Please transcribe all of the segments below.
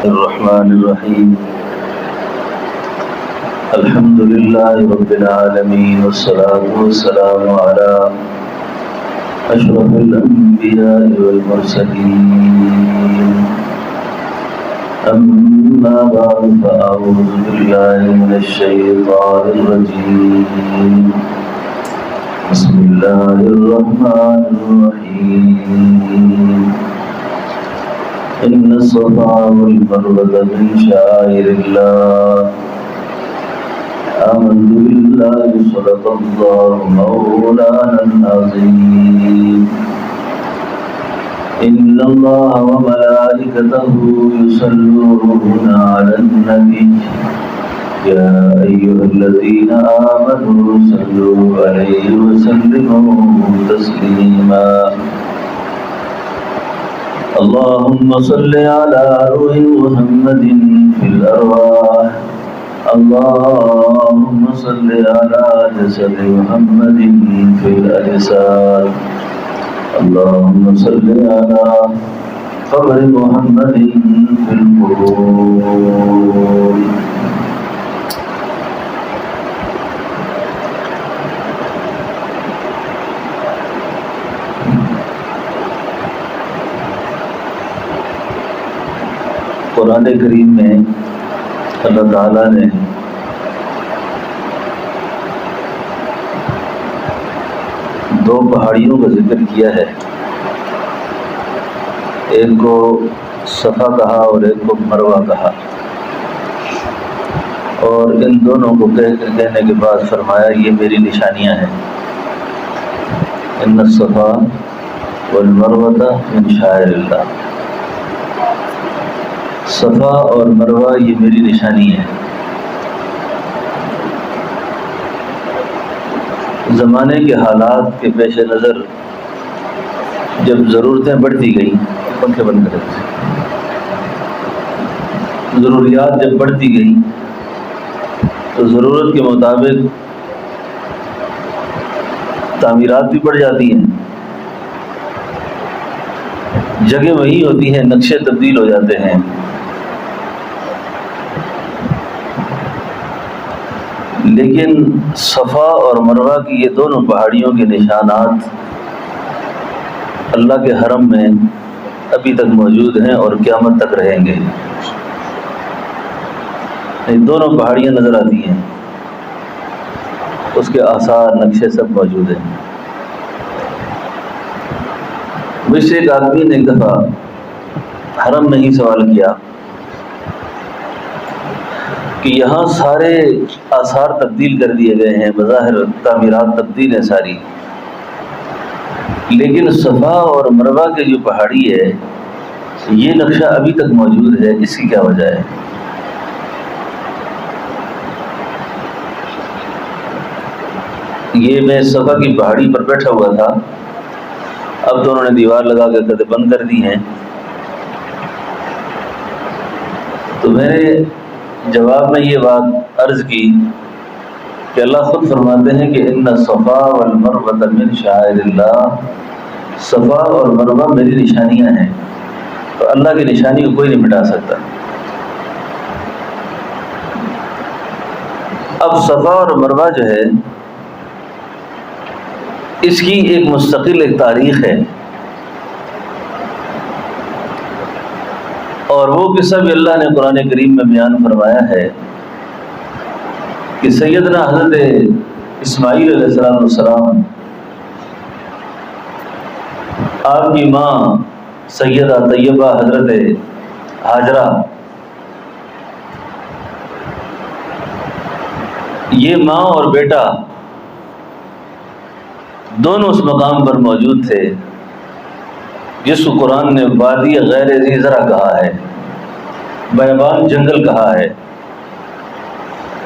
الرحمن الرحيم الحمد لله رب العالمين والصلاة والسلام على أشرف الأنبياء والمرسلين أما بعد فأعوذ بالله من الشيطان الرجيم بسم الله الرحمن الرحيم إن الصفا والمروة من شعائر الله آمنت بالله صدق الله مولانا العظيم إن الله وملائكته يصلون على النبي يا أيها الذين آمنوا صلوا عليه وسلموا تسليما اللهم صل على روح محمد في الأرواح اللهم صل على جسد محمد في الأجساد اللهم صل على قبر محمد في القبور قرآن کریم میں اللہ تعالیٰ نے دو پہاڑیوں کا ذکر کیا ہے، ایک کو صفا کہا اور ایک کو مروہ کہا، اور ان دونوں کو کہنے کے بعد فرمایا یہ میری نشانیاں ہیں۔ ان الصفا والمروۃ من شعائر اللہ، صفا اور مروہ یہ میری نشانی ہے۔ زمانے کے حالات کے پیش نظر جب ضرورتیں بڑھتی گئیں، پنکھے بند کریں، ضروریات جب بڑھتی گئیں تو ضرورت کے مطابق تعمیرات بھی بڑھ جاتی ہیں، جگہ وہی ہوتی ہیں، نقشے تبدیل ہو جاتے ہیں۔ لیکن صفا اور مروہ کی یہ دونوں پہاڑیوں کے نشانات اللہ کے حرم میں ابھی تک موجود ہیں اور قیامت تک رہیں گے۔ یہ دونوں پہاڑیاں نظر آتی ہیں، اس کے آثار نقشے سب موجود ہیں۔ مجھ سے ایک آدمی نے ایک دفعہ حرم میں ہی سوال کیا کہ یہاں سارے آثار تبدیل کر دیے گئے ہیں، بظاہر تعمیرات تبدیل ہیں ساری، لیکن صفا اور مروہ کی جو پہاڑی ہے یہ نقشہ ابھی تک موجود ہے، اس کی کیا وجہ ہے؟ یہ میں صفا کی پہاڑی پر بیٹھا ہوا تھا، اب تو انہوں نے دیوار لگا کے کدے بند کر دی ہیں، تو میں نے جواب میں یہ بات عرض کی کہ اللہ خود فرماتے ہیں کہ ان الصفا والمروۃ من شعائر اللہ، صفا اور مروہ میری نشانیاں ہیں، تو اللہ کی نشانی کو کوئی نہیں مٹا سکتا۔ اب صفا اور مروہ جو ہے اس کی ایک مستقل ایک تاریخ ہے، اور وہ قصہ بھی اللہ نے قرآن کریم میں بیان فرمایا ہے کہ سیدنا حضرت اسماعیل علیہ السلام، آپ کی ماں سیدہ طیبہ حضرت ہاجرہ، یہ ماں اور بیٹا دونوں اس مقام پر موجود تھے جس کو قرآن نے وادی غیر ذی زرع کہا ہے، بیابان جنگل کہا ہے،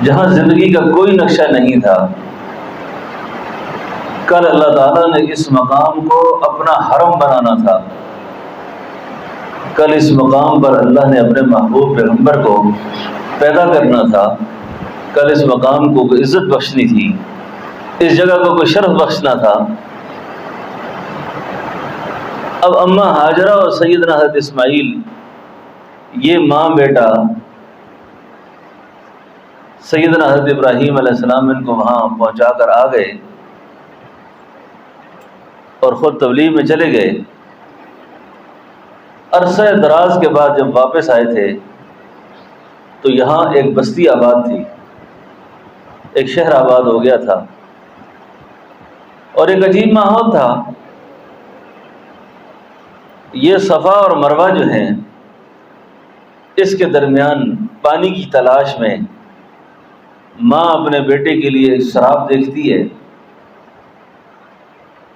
جہاں زندگی کا کوئی نقشہ نہیں تھا۔ کل اللہ تعالیٰ نے اس مقام کو اپنا حرم بنانا تھا، کل اس مقام پر اللہ نے اپنے محبوب پیغمبر کو پیدا کرنا تھا، کل اس مقام کو کوئی عزت بخشنی تھی، اس جگہ کو کوئی شرف بخشنا تھا۔ اب اماں ہاجرہ اور سیدنا حضرت اسماعیل یہ ماں بیٹا سیدنا حضرت ابراہیم علیہ السلام ان کو وہاں پہنچا کر آ گئے اور خود تبلیغ میں چلے گئے۔ عرصہ دراز کے بعد جب واپس آئے تھے تو یہاں ایک بستی آباد تھی، ایک شہر آباد ہو گیا تھا، اور ایک عجیب ماحول تھا۔ یہ صفا اور مروہ جو ہیں اس کے درمیان پانی کی تلاش میں ماں اپنے بیٹے کے لیے سراب دیکھتی ہے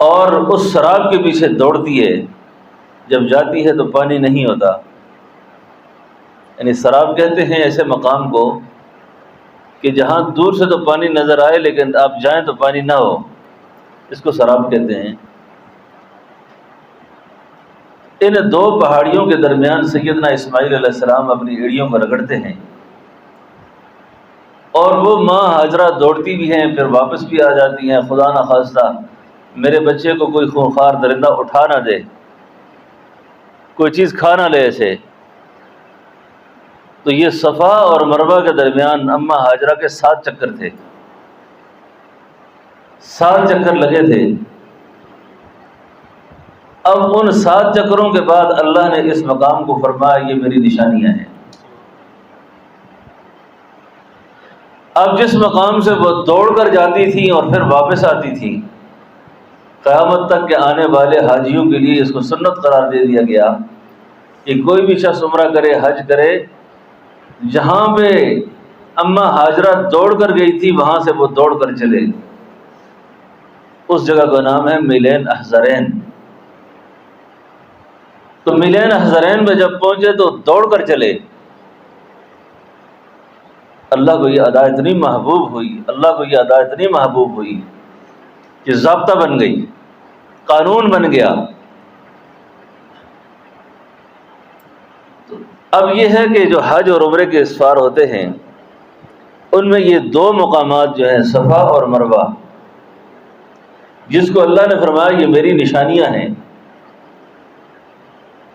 اور اس سراب کے پیچھے دوڑتی ہے۔ جب جاتی ہے تو پانی نہیں ہوتا، یعنی سراب کہتے ہیں ایسے مقام کو کہ جہاں دور سے تو پانی نظر آئے لیکن آپ جائیں تو پانی نہ ہو، اس کو سراب کہتے ہیں۔ ان دو پہاڑیوں کے درمیان سیدنا اسماعیل علیہ السلام اپنی ایڑیوں کو رگڑتے ہیں، اور وہ ماں ہاجرہ دوڑتی بھی ہیں، پھر واپس بھی آ جاتی ہیں، خدا نہ خواستہ میرے بچے کو کوئی خونخوار درندہ اٹھا نہ دے، کوئی چیز کھا نہ لے ایسے۔ تو یہ صفا اور مروہ کے درمیان اماں ہاجرہ کے 7 چکر تھے، 7 چکر لگے تھے۔ اب ان 7 چکروں کے بعد اللہ نے اس مقام کو فرمایا یہ میری نشانیاں ہیں۔ اب جس مقام سے وہ دوڑ کر جاتی تھی اور پھر واپس آتی تھی، قیامت تک کے آنے والے حاجیوں کے لیے اس کو سنت قرار دے دیا گیا کہ کوئی بھی شخص عمرہ کرے، حج کرے، جہاں پہ اماں ہاجرہ دوڑ کر گئی تھی وہاں سے وہ دوڑ کر چلے۔ اس جگہ کا نام ہے میلین احزرین۔ تو میلین احزرین میں جب پہنچے تو دوڑ کر چلے۔ اللہ کو یہ ادا اتنی محبوب ہوئی، اللہ کو یہ ادا اتنی محبوب ہوئی کہ ضابطہ بن گئی، قانون بن گیا۔ اب یہ ہے کہ جو حج اور عمرے کے اسفار ہوتے ہیں ان میں یہ 2 مقامات جو ہیں صفا اور مروہ، جس کو اللہ نے فرمایا یہ میری نشانیاں ہیں،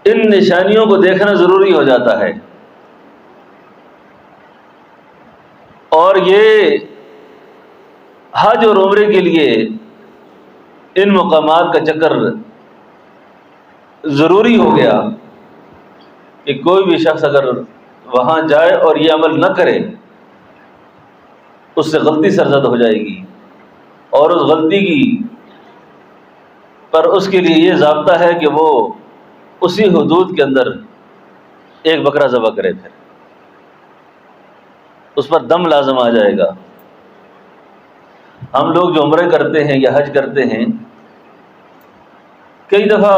ان نشانیوں کو دیکھنا ضروری ہو جاتا ہے۔ اور یہ حج اور عمرے کے لیے ان مقامات کا چکر ضروری ہو گیا کہ کوئی بھی شخص اگر وہاں جائے اور یہ عمل نہ کرے اس سے غلطی سرزد ہو جائے گی، اور اس غلطی کی پر اس کے لیے یہ ضابطہ ہے کہ وہ اسی حدود کے اندر ایک بکرا ذبح کرے، پھر اس پر دم لازم آ جائے گا۔ ہم لوگ جو عمرے کرتے ہیں یا حج کرتے ہیں، کئی دفعہ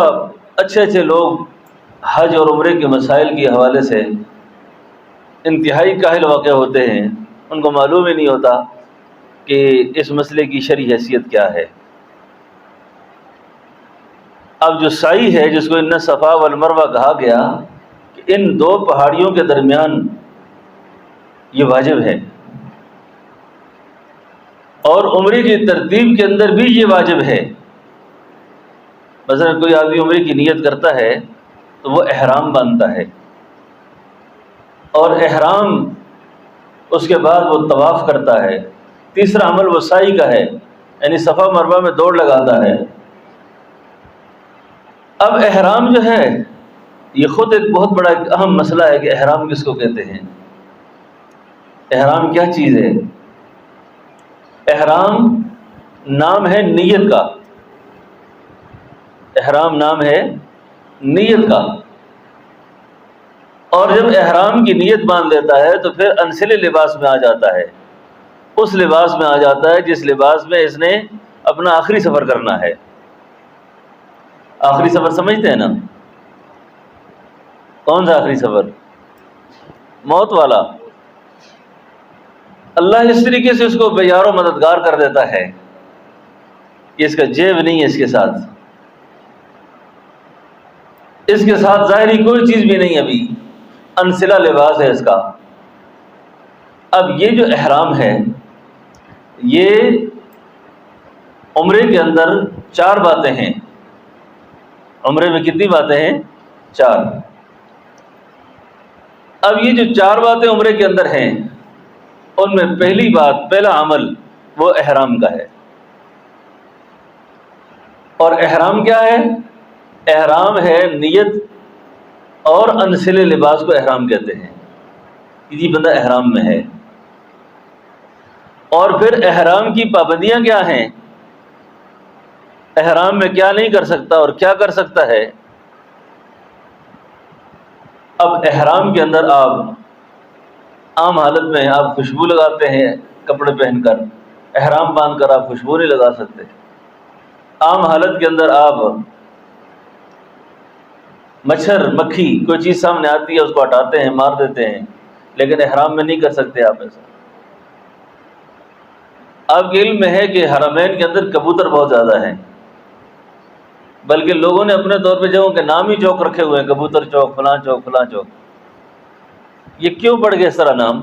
اچھے اچھے لوگ حج اور عمرے کے مسائل کے حوالے سے انتہائی کاہل واقع ہوتے ہیں، ان کو معلوم ہی نہیں ہوتا کہ اس مسئلے کی شرعی حیثیت کیا ہے۔ اب جو سعی ہے جس کو ان صفا والمروہ کہا گیا کہ ان 2 پہاڑیوں کے درمیان یہ واجب ہے، اور عمرے کی ترتیب کے اندر بھی یہ واجب ہے۔ مثلا کوئی آدمی عمرے کی نیت کرتا ہے تو وہ احرام باندھتا ہے، اور احرام اس کے بعد وہ طواف کرتا ہے۔ تیسرا عمل وہ سعی کا ہے، یعنی صفا مروہ میں دوڑ لگاتا ہے۔ اب احرام جو ہے یہ خود ایک بہت بڑا ایک اہم مسئلہ ہے کہ احرام کس کو کہتے ہیں، احرام کیا چیز ہے۔ احرام نام ہے نیت کا، احرام نام ہے نیت کا، اور جب احرام کی نیت باندھ دیتا ہے تو پھر انسلے لباس میں آ جاتا ہے، اس لباس میں آ جاتا ہے جس لباس میں اس نے اپنا آخری سفر کرنا ہے۔ آخری سفر سمجھتے ہیں نا؟ کون سا آخری سفر؟ موت والا۔ اللہ اس طریقے سے اس کو بیار و مددگار کر دیتا ہے کہ اس کا جیب نہیں ہے، اس کے ساتھ ظاہری کوئی چیز بھی نہیں، ابھی انسلا لباس ہے اس کا۔ اب یہ جو احرام ہے یہ عمرے کے اندر 4 باتیں ہیں۔ عمرے میں کتنی باتیں ہیں؟ 4۔ اب یہ جو 4 باتیں عمرے کے اندر ہیں، ان میں پہلی بات، پہلا عمل وہ احرام کا ہے۔ اور احرام کیا ہے؟ احرام ہے نیت اور انسلے لباس کو احرام کہتے ہیں، یہ بندہ احرام میں ہے۔ اور پھر احرام کی پابندیاں کیا ہیں، احرام میں کیا نہیں کر سکتا اور کیا کر سکتا ہے۔ اب احرام کے اندر آپ عام حالت میں آپ خوشبو لگاتے ہیں کپڑے پہن کر، احرام باندھ کر آپ خوشبو نہیں لگا سکتے۔ عام حالت کے اندر آپ مچھر مکھی کوئی چیز سامنے آتی ہے اس کو ہٹاتے ہیں، مار دیتے ہیں، لیکن احرام میں نہیں کر سکتے آپ ایسا۔ آپ کے علم میں ہے کہ حرمین کے اندر کبوتر بہت زیادہ ہیں، بلکہ لوگوں نے اپنے طور پہ جگہوں کے نام ہی چوک رکھے ہوئے ہیں، کبوتر چوک، فلاں چوک، فلاں چوک۔ یہ کیوں پڑ گئے اس طرح نام؟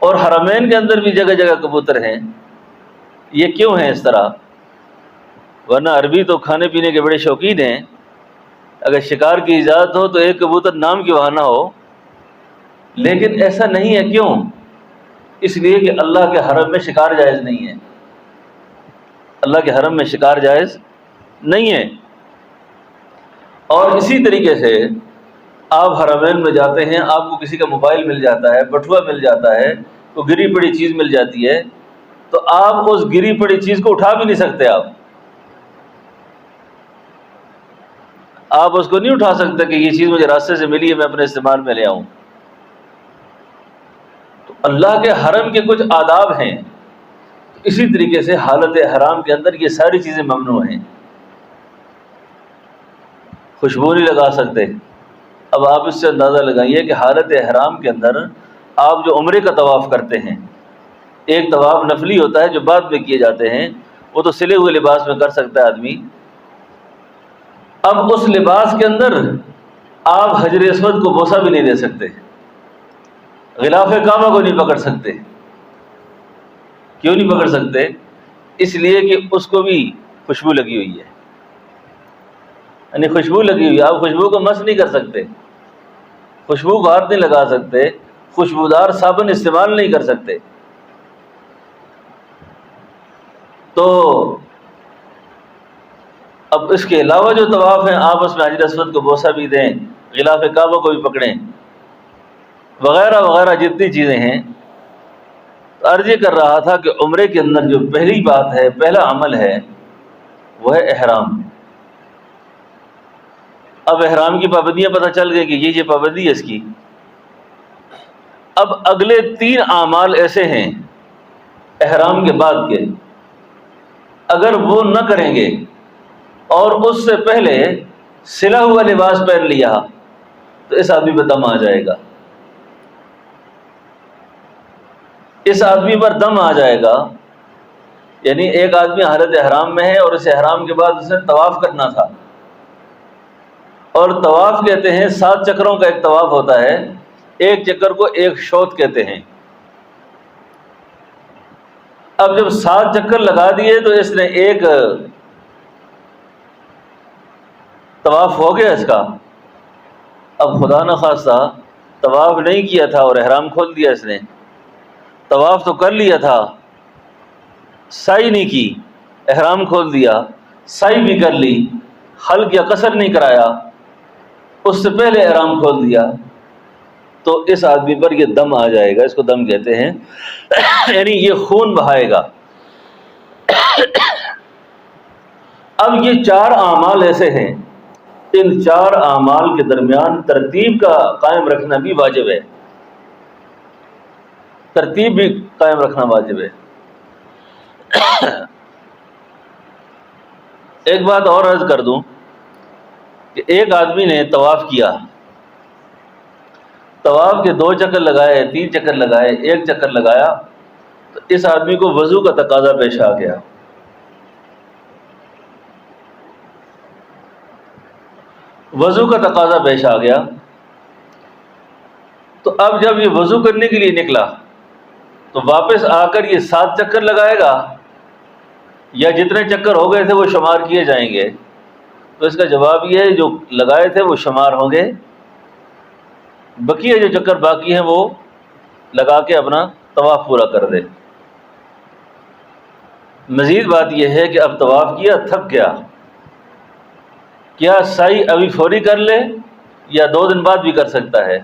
اور حرمین کے اندر بھی جگہ جگہ کبوتر ہیں، یہ کیوں ہیں اس طرح؟ ورنہ عربی تو کھانے پینے کے بڑے شوقین ہیں، اگر شکار کی اجازت ہو تو ایک کبوتر نام کی وہاں نہ ہو، لیکن ایسا نہیں ہے۔ کیوں؟ اس لیے کہ اللہ کے حرم میں شکار جائز نہیں ہے، اللہ کے حرم میں شکار جائز نہیں ہے۔ اور اسی طریقے سے آپ حرمین میں جاتے ہیں، آپ کو کسی کا موبائل مل جاتا ہے، بٹوا مل جاتا ہے، تو گری پڑی چیز مل جاتی ہے، تو آپ اس گری پڑی چیز کو اٹھا بھی نہیں سکتے۔ آپ اس کو نہیں اٹھا سکتے کہ یہ چیز مجھے راستے سے ملی ہے، میں اپنے استعمال میں لے آؤں۔ تو اللہ کے حرم کے کچھ آداب ہیں، اسی طریقے سے حالت حرام کے اندر یہ ساری چیزیں ممنوع ہیں۔ خوشبو نہیں لگا سکتے۔ اب آپ اس سے اندازہ لگائیے کہ حالت احرام کے اندر آپ جو عمرے کا طواف کرتے ہیں، ایک طواف نفلی ہوتا ہے جو بعد میں کیے جاتے ہیں، وہ تو سلے ہوئے لباس میں کر سکتا ہے آدمی۔ اب اس لباس کے اندر آپ حجر اسود کو بوسہ بھی نہیں دے سکتے، غلاف کعبہ کو نہیں پکڑ سکتے۔ کیوں نہیں پکڑ سکتے؟ اس لیے کہ اس کو بھی خوشبو لگی ہوئی ہے، یعنی خوشبو لگی ہوئی ہے، آپ خوشبو کو مس نہیں کر سکتے، خوشبو کو ہاتھ نہیں لگا سکتے، خوشبودار صابن استعمال نہیں کر سکتے۔ تو اب اس کے علاوہ جو طواف ہیں، آپ اس میں حجر اسود کو بوسہ بھی دیں، غلاف کعبہ کو بھی پکڑیں، وغیرہ وغیرہ جتنی چیزیں ہیں۔ عرض یہ کر رہا تھا کہ عمرے کے اندر جو پہلی بات ہے، پہلا عمل ہے، وہ ہے احرام۔ اب احرام کی پابندیاں پتہ چل گئی کہ یہ پابندی ہے اس کی۔ اب اگلے 3 اعمال ایسے ہیں احرام کے بعد کے، اگر وہ نہ کریں گے اور اس سے پہلے سلا ہوا لباس پہن لیا تو اس آدمی پر دم آ جائے گا، اس آدمی پر دم آ جائے گا۔ یعنی ایک آدمی حالت احرام میں ہے اور اس احرام کے بعد اسے طواف کرنا تھا، اور طواف کہتے ہیں 7 چکروں کا ایک طواف ہوتا ہے، ایک چکر کو 1 شوط کہتے ہیں۔ اب جب 7 چکر لگا دیے تو اس نے ایک طواف ہو گیا اس کا۔ اب خدا نخواستہ طواف نہیں کیا تھا اور احرام کھول دیا اس نے، طواف تو کر لیا تھا، سعی نہیں کی، احرام کھول دیا، سعی بھی کر لی، حلق یا قصر نہیں کرایا، اس سے پہلے احرام کھول دیا، تو اس آدمی پر یہ دم آ جائے گا، اس کو دم کہتے ہیں، یعنی یہ خون بہائے گا۔ اب یہ 4 اعمال ایسے ہیں، ان 4 اعمال کے درمیان ترتیب کا قائم رکھنا بھی واجب ہے، ترتیب بھی قائم رکھنا واجب ہے۔ ایک بات اور عرض کر دوں کہ ایک آدمی نے طواف کیا، طواف کے 2 چکر لگائے، 3 چکر لگائے، 1 چکر لگایا، تو اس آدمی کو وضو کا تقاضا پیش آ گیا۔ وضو کا تقاضا پیش آ گیا، تو اب جب یہ وضو کرنے کے لیے نکلا تو واپس آ کر یہ 7 چکر لگائے گا یا جتنے چکر ہو گئے تھے وہ شمار کیے جائیں گے؟ تو اس کا جواب یہ ہے جو لگائے تھے وہ شمار ہوں گے، بقیہ جو چکر باقی ہیں وہ لگا کے اپنا طواف پورا کر دے۔ مزید بات یہ ہے کہ اب طواف کیا، تھک گیا، کیا سعی ابھی فوری کر لے یا 2 دن بعد بھی کر سکتا ہے؟